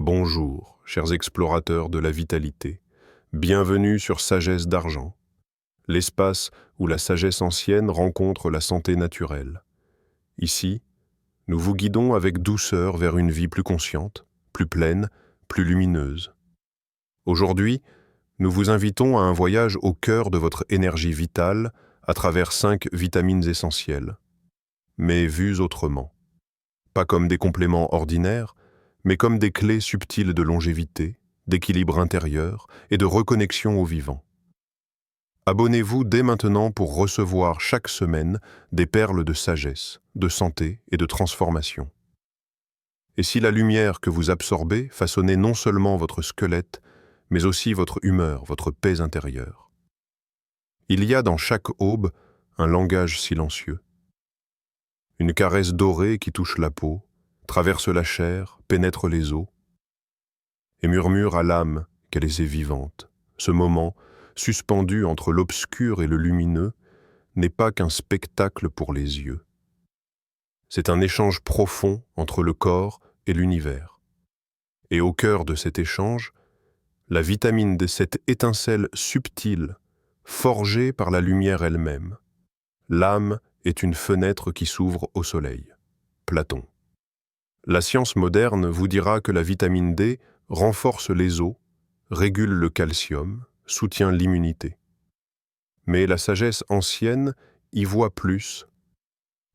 Bonjour, chers explorateurs de la vitalité. Bienvenue sur Sagesse d'Argent, l'espace où la sagesse ancienne rencontre la santé naturelle. Ici, nous vous guidons avec douceur vers une vie plus consciente, plus pleine, plus lumineuse. Aujourd'hui, nous vous invitons à un voyage au cœur de votre énergie vitale à travers 5 vitamines essentielles, mais vues autrement. Pas comme des compléments ordinaires, mais comme des clés subtiles de longévité, d'équilibre intérieur et de reconnexion au vivant. Abonnez-vous dès maintenant pour recevoir chaque semaine des perles de sagesse, de santé et de transformation. Et si la lumière que vous absorbez façonnait non seulement votre squelette, mais aussi votre humeur, votre paix intérieure. Il y a dans chaque aube un langage silencieux. Une caresse dorée qui touche la peau, traverse la chair, pénètre les os, et murmure à l'âme qu'elle est vivante. Ce moment, suspendu entre l'obscur et le lumineux, n'est pas qu'un spectacle pour les yeux. C'est un échange profond entre le corps et l'univers. Et au cœur de cet échange, la vitamine de cette étincelle subtile, forgée par la lumière elle-même. L'âme est une fenêtre qui s'ouvre au soleil. Platon. La science moderne vous dira que la vitamine D renforce les os, régule le calcium, soutient l'immunité. Mais la sagesse ancienne y voit plus,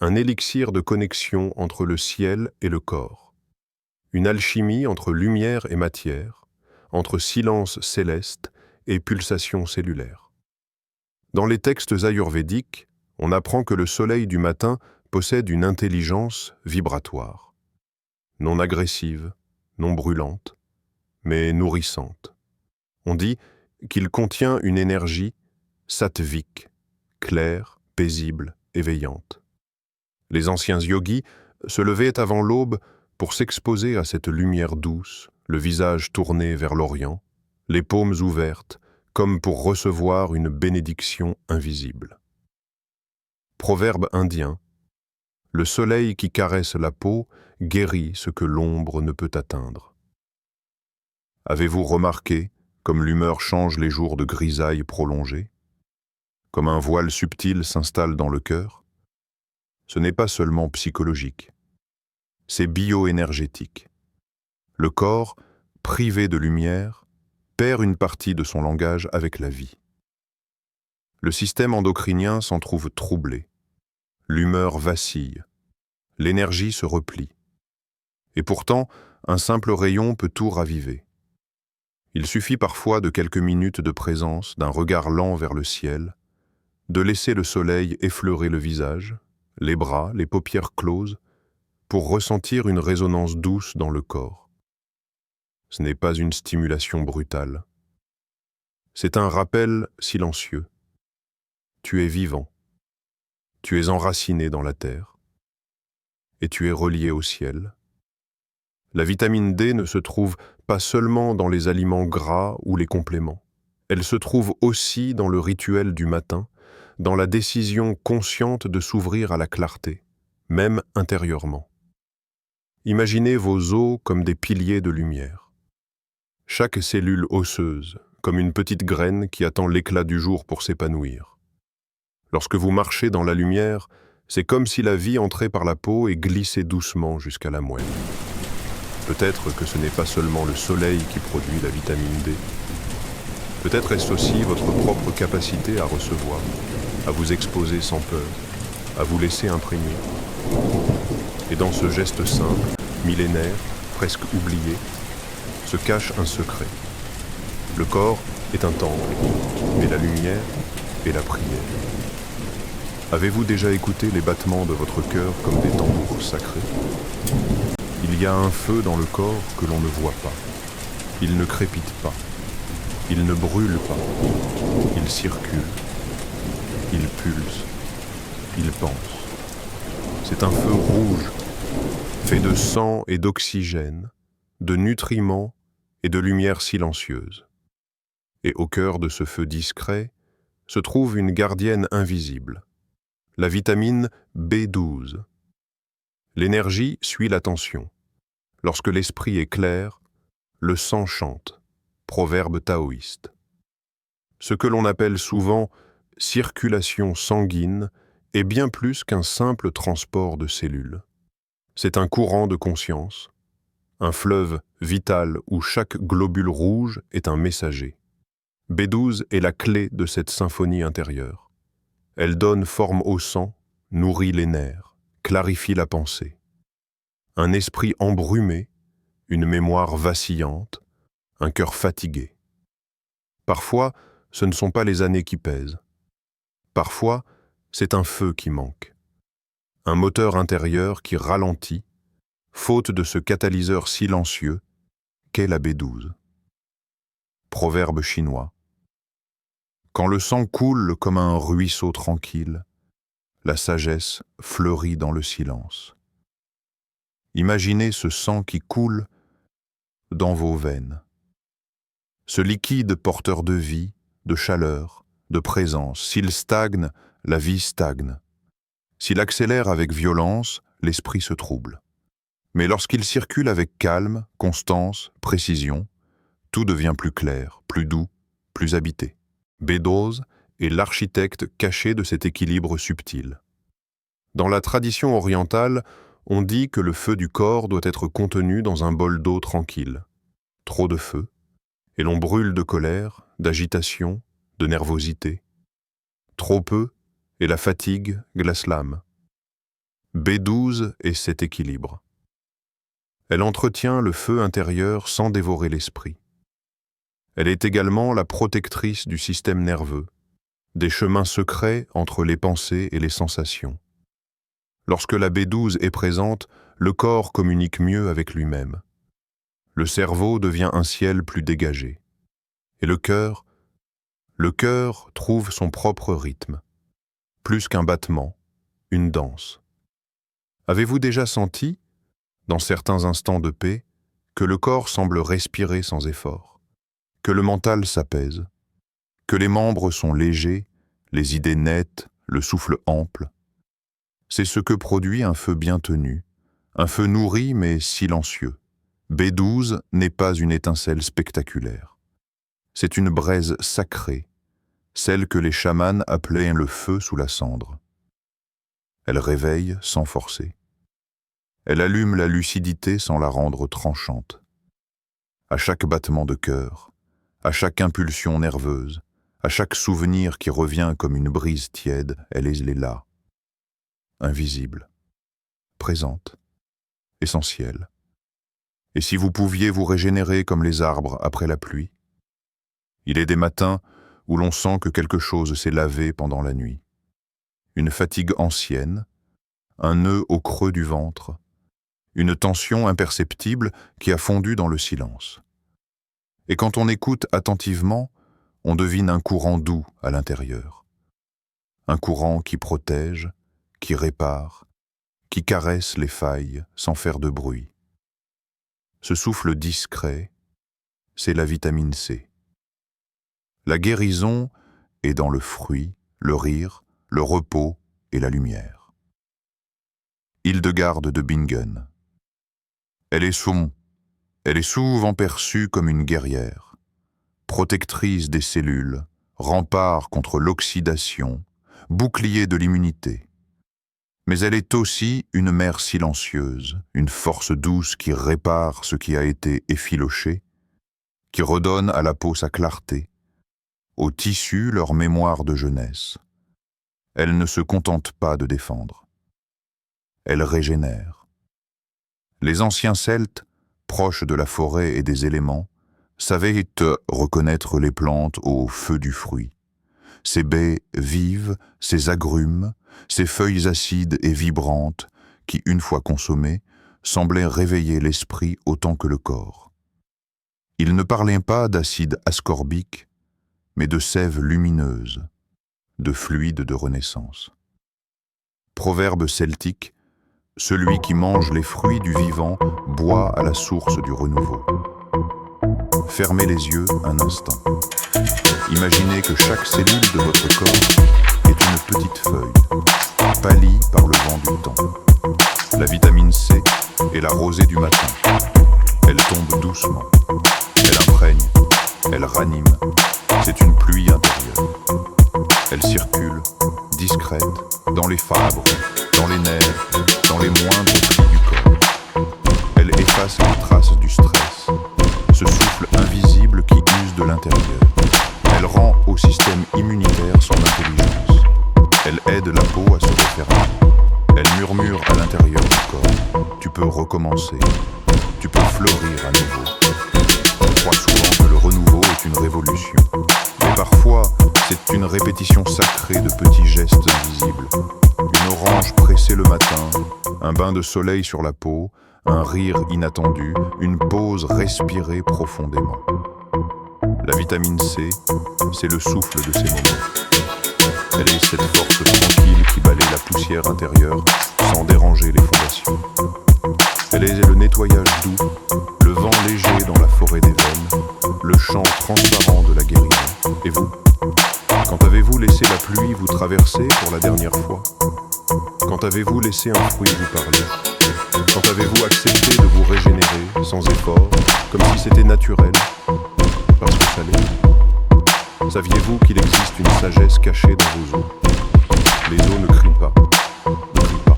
un élixir de connexion entre le ciel et le corps, une alchimie entre lumière et matière, entre silence céleste et pulsation cellulaire. Dans les textes ayurvédiques, on apprend que le soleil du matin possède une intelligence vibratoire, non agressive, non brûlante, mais nourrissante. On dit qu'il contient une énergie sattvique, claire, paisible, éveillante. Les anciens yogis se levaient avant l'aube pour s'exposer à cette lumière douce, le visage tourné vers l'Orient, les paumes ouvertes, comme pour recevoir une bénédiction invisible. Proverbe indien. Le soleil qui caresse la peau guérit ce que l'ombre ne peut atteindre. Avez-vous remarqué comme l'humeur change les jours de grisaille prolongée? Comme un voile subtil s'installe dans le cœur? Ce n'est pas seulement psychologique, c'est bioénergétique. Le corps, privé de lumière, perd une partie de son langage avec la vie. Le système endocrinien s'en trouve troublé. L'humeur vacille. L'énergie se replie. Et pourtant, un simple rayon peut tout raviver. Il suffit parfois de quelques minutes de présence, d'un regard lent vers le ciel, de laisser le soleil effleurer le visage, les bras, les paupières closes, pour ressentir une résonance douce dans le corps. Ce n'est pas une stimulation brutale. C'est un rappel silencieux. Tu es vivant. Tu es enraciné dans la terre. Et tu es relié au ciel. La vitamine D ne se trouve pas seulement dans les aliments gras ou les compléments. Elle se trouve aussi dans le rituel du matin, dans la décision consciente de s'ouvrir à la clarté, même intérieurement. Imaginez vos os comme des piliers de lumière. Chaque cellule osseuse, comme une petite graine qui attend l'éclat du jour pour s'épanouir. Lorsque vous marchez dans la lumière, c'est comme si la vie entrait par la peau et glissait doucement jusqu'à la moelle. Peut-être que ce n'est pas seulement le soleil qui produit la vitamine D. Peut-être est-ce aussi votre propre capacité à recevoir, à vous exposer sans peur, à vous laisser imprégner. Et dans ce geste simple, millénaire, presque oublié, se cache un secret. Le corps est un temple, mais la lumière est la prière. Avez-vous déjà écouté les battements de votre cœur comme des tambours sacrés? Il y a un feu dans le corps que l'on ne voit pas. Il ne crépite pas. Il ne brûle pas. Il circule. Il pulse. Il pense. C'est un feu rouge, fait de sang et d'oxygène, de nutriments et de lumière silencieuse. Et au cœur de ce feu discret se trouve une gardienne invisible, la vitamine B12. L'énergie suit l'attention. Lorsque l'esprit est clair, le sang chante, proverbe taoïste. Ce que l'on appelle souvent circulation sanguine est bien plus qu'un simple transport de cellules. C'est un courant de conscience, un fleuve vital où chaque globule rouge est un messager. B12 est la clé de cette symphonie intérieure. Elle donne forme au sang, nourrit les nerfs, clarifie la pensée. Un esprit embrumé, une mémoire vacillante, un cœur fatigué. Parfois, ce ne sont pas les années qui pèsent. Parfois, c'est un feu qui manque. Un moteur intérieur qui ralentit, faute de ce catalyseur silencieux qu'est la B12. Proverbe chinois. Quand le sang coule comme un ruisseau tranquille, la sagesse fleurit dans le silence. Imaginez ce sang qui coule dans vos veines. Ce liquide porteur de vie, de chaleur, de présence. S'il stagne, la vie stagne. S'il accélère avec violence, l'esprit se trouble. Mais lorsqu'il circule avec calme, constance, précision, tout devient plus clair, plus doux, plus habité. B12 est l'architecte caché de cet équilibre subtil. Dans la tradition orientale, on dit que le feu du corps doit être contenu dans un bol d'eau tranquille. Trop de feu, et l'on brûle de colère, d'agitation, de nervosité. Trop peu, et la fatigue glace l'âme. B12 est cet équilibre. Elle entretient le feu intérieur sans dévorer l'esprit. Elle est également la protectrice du système nerveux, des chemins secrets entre les pensées et les sensations. Lorsque la B12 est présente, le corps communique mieux avec lui-même. Le cerveau devient un ciel plus dégagé. Et le cœur trouve son propre rythme. Plus qu'un battement, une danse. Avez-vous déjà senti, dans certains instants de paix, que le corps semble respirer sans effort, que le mental s'apaise, que les membres sont légers, les idées nettes, le souffle ample? C'est ce que produit un feu bien tenu, un feu nourri mais silencieux. B12 n'est pas une étincelle spectaculaire. C'est une braise sacrée, celle que les chamans appelaient le feu sous la cendre. Elle réveille sans forcer. Elle allume la lucidité sans la rendre tranchante. À chaque battement de cœur, à chaque impulsion nerveuse, à chaque souvenir qui revient comme une brise tiède, elle est là, invisible, présente, essentielle. Et si vous pouviez vous régénérer comme les arbres après la pluie? Il est des matins où l'on sent que quelque chose s'est lavé pendant la nuit. Une fatigue ancienne, un nœud au creux du ventre, une tension imperceptible qui a fondu dans le silence. Et quand on écoute attentivement, on devine un courant doux à l'intérieur. Un courant qui protège, qui répare, qui caresse les failles sans faire de bruit. Ce souffle discret, c'est la vitamine C. La guérison est dans le fruit, le rire, le repos et la lumière. Hildegarde de Bingen. Elle est souvent perçue comme une guerrière, protectrice des cellules, rempart contre l'oxydation, bouclier de l'immunité. Mais elle est aussi une mère silencieuse, une force douce qui répare ce qui a été effiloché, qui redonne à la peau sa clarté, aux tissus leur mémoire de jeunesse. Elle ne se contente pas de défendre. Elle régénère. Les anciens Celtes, proches de la forêt et des éléments, savaient reconnaître les plantes au feu du fruit. Ces baies vives, ces agrumes, ces feuilles acides et vibrantes qui, une fois consommées, semblaient réveiller l'esprit autant que le corps. Ils ne parlaient pas d'acide ascorbique, mais de sève lumineuse, de fluide de renaissance. Proverbe celtique, celui qui mange les fruits du vivant boit à la source du renouveau. Fermez les yeux un instant. Imaginez que chaque cellule de votre corps est une petite feuille, pâlie par le vent du temps. La vitamine C est la rosée du matin. Elle tombe doucement. ranime. C'est une pluie intérieure. Elle circule, discrète, dans les fibres, dans les nerfs, dans les moindres plis du corps. Elle efface les traces du stress, ce souffle invisible qui use de l'intérieur. Elle rend au système immunitaire son intelligence. Elle aide la peau à se refermer. Elle murmure à l'intérieur du corps. Tu peux recommencer. Tu peux fleurir à nouveau. On croit souvent que le renouveau est une révolution. Mais parfois, c'est une répétition sacrée de petits gestes invisibles. Une orange pressée le matin, un bain de soleil sur la peau, un rire inattendu, une pause respirée profondément. La vitamine C, c'est le souffle de ces moments. Elle est cette force tranquille qui balaye la poussière intérieure sans déranger les fondations. Elle est le nettoyage doux, le vent léger dans la forêt des veines, le chant transparent de la guérison. Et vous? Quand avez-vous laissé la pluie vous traverser pour la dernière fois? Quand avez-vous laissé un fruit vous parler? Quand avez-vous accepté de vous régénérer sans effort, comme si c'était naturel? Parce que ça l'est. Saviez-vous qu'il existe une sagesse cachée dans vos os? Les os ne crient pas, ne crient pas.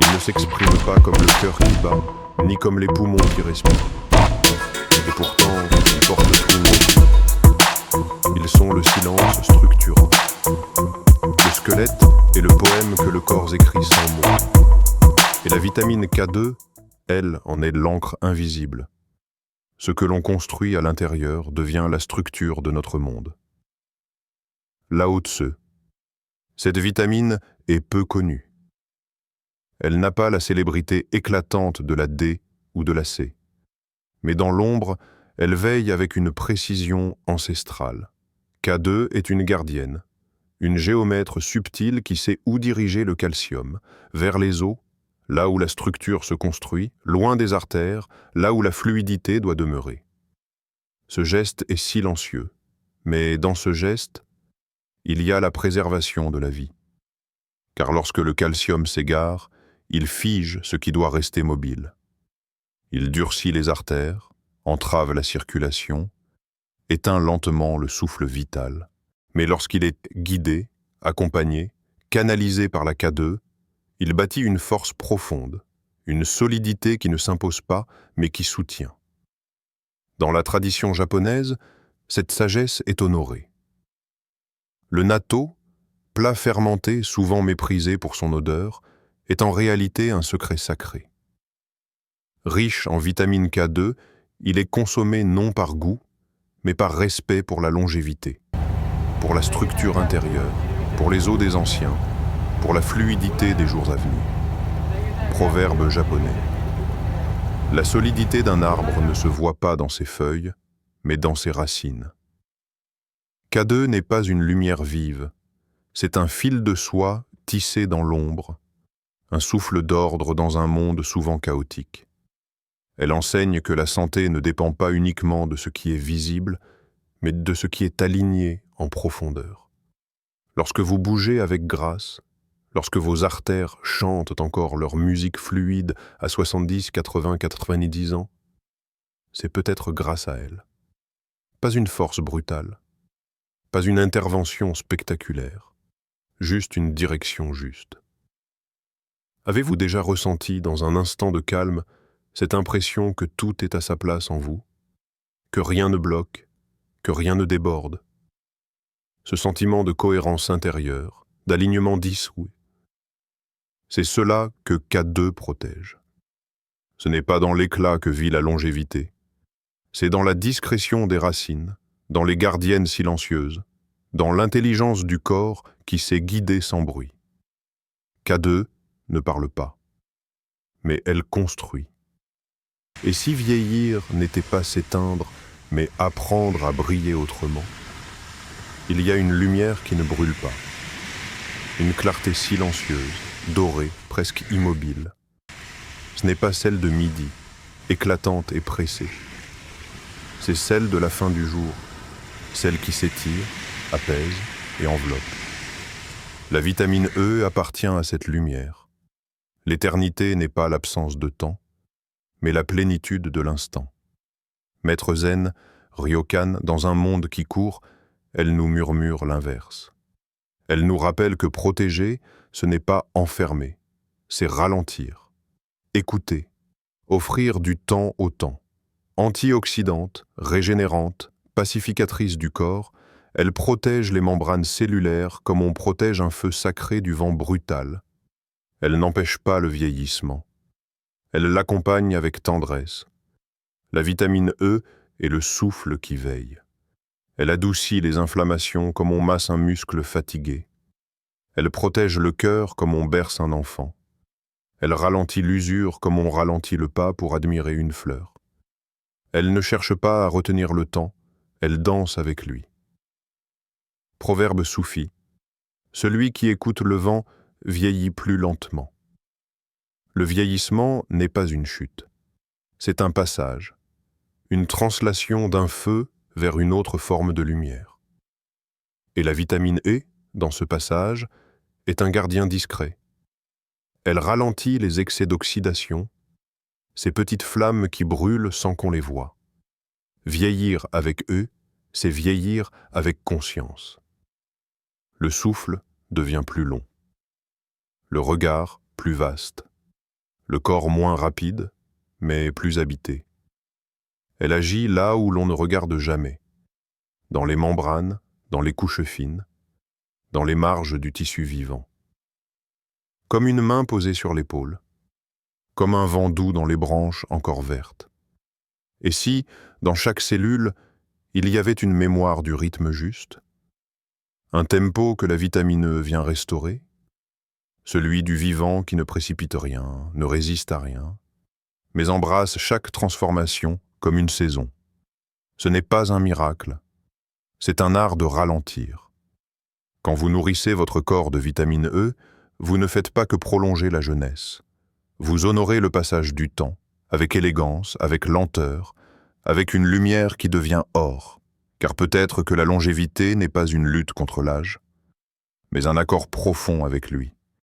Ils ne s'expriment pas comme le cœur qui bat, ni comme les poumons qui respirent. Et pourtant, ils portent tout haut. Ils sont le silence structurant. Le squelette est le poème que le corps écrit sans mots. Et la vitamine K2, elle, en est l'encre invisible. Ce que l'on construit à l'intérieur devient la structure de notre monde. Lao Tse. Cette vitamine est peu connue. Elle n'a pas la célébrité éclatante de la D ou de la C. Mais dans l'ombre, elle veille avec une précision ancestrale. K2 est une gardienne, une géomètre subtile qui sait où diriger le calcium, vers les os, là où la structure se construit, loin des artères, là où la fluidité doit demeurer. Ce geste est silencieux, mais dans ce geste, il y a la préservation de la vie. Car lorsque le calcium s'égare, il fige ce qui doit rester mobile. Il durcit les artères, entrave la circulation, éteint lentement le souffle vital. Mais lorsqu'il est guidé, accompagné, canalisé par la K2, il bâtit une force profonde, une solidité qui ne s'impose pas, mais qui soutient. Dans la tradition japonaise, cette sagesse est honorée. Le natto, plat fermenté souvent méprisé pour son odeur, est en réalité un secret sacré. Riche en vitamine K2, il est consommé non par goût, mais par respect pour la longévité, pour la structure intérieure, pour les os des anciens, pour la fluidité des jours à venir. Proverbe japonais. La solidité d'un arbre ne se voit pas dans ses feuilles, mais dans ses racines. K2 n'est pas une lumière vive, c'est un fil de soie tissé dans l'ombre, un souffle d'ordre dans un monde souvent chaotique. Elle enseigne que la santé ne dépend pas uniquement de ce qui est visible, mais de ce qui est aligné en profondeur. Lorsque vous bougez avec grâce, lorsque vos artères chantent encore leur musique fluide à 70, 80, 90 ans, c'est peut-être grâce à elle. Pas une force brutale, pas une intervention spectaculaire, juste une direction juste. Avez-vous déjà ressenti dans un instant de calme cette impression que tout est à sa place en vous, que rien ne bloque, que rien ne déborde? Ce sentiment de cohérence intérieure, d'alignement dissous, c'est cela que K2 protège. Ce n'est pas dans l'éclat que vit la longévité. C'est dans la discrétion des racines, dans les gardiennes silencieuses, dans l'intelligence du corps qui sait guider sans bruit. K2 ne parle pas, mais elle construit. Et si vieillir n'était pas s'éteindre, mais apprendre à briller autrement, il y a une lumière qui ne brûle pas, une clarté silencieuse, dorée, presque immobile. Ce n'est pas celle de midi, éclatante et pressée. C'est celle de la fin du jour, celle qui s'étire, apaise et enveloppe. La vitamine E appartient à cette lumière. L'éternité n'est pas l'absence de temps, mais la plénitude de l'instant. Maître Zen Ryokan, dans un monde qui court, elle nous murmure l'inverse. Elle nous rappelle que protéger, ce n'est pas enfermer, c'est ralentir, écouter, offrir du temps au temps. Antioxydante, régénérante, pacificatrice du corps, elle protège les membranes cellulaires comme on protège un feu sacré du vent brutal. Elle n'empêche pas le vieillissement. Elle l'accompagne avec tendresse. La vitamine E est le souffle qui veille. Elle adoucit les inflammations comme on masse un muscle fatigué. Elle protège le cœur comme on berce un enfant. Elle ralentit l'usure comme on ralentit le pas pour admirer une fleur. Elle ne cherche pas à retenir le temps, elle danse avec lui. Proverbe soufi. Celui qui écoute le vent vieillit plus lentement. Le vieillissement n'est pas une chute. C'est un passage, une translation d'un feu vers une autre forme de lumière. Et la vitamine E, dans ce passage, est un gardien discret. Elle ralentit les excès d'oxydation, ces petites flammes qui brûlent sans qu'on les voie. Vieillir avec eux, c'est vieillir avec conscience. Le souffle devient plus long. Le regard plus vaste. Le corps moins rapide, mais plus habité. Elle agit là où l'on ne regarde jamais. Dans les membranes, dans les couches fines, dans les marges du tissu vivant. Comme une main posée sur l'épaule. Comme un vent doux dans les branches encore vertes. Et si, dans chaque cellule, il y avait une mémoire du rythme juste, un tempo que la vitamine E vient restaurer, celui du vivant qui ne précipite rien, ne résiste à rien, mais embrasse chaque transformation comme une saison. Ce n'est pas un miracle, c'est un art de ralentir. Quand vous nourrissez votre corps de vitamine E, vous ne faites pas que prolonger la jeunesse. Vous honorez le passage du temps, avec élégance, avec lenteur, avec une lumière qui devient or, car peut-être que la longévité n'est pas une lutte contre l'âge, mais un accord profond avec lui.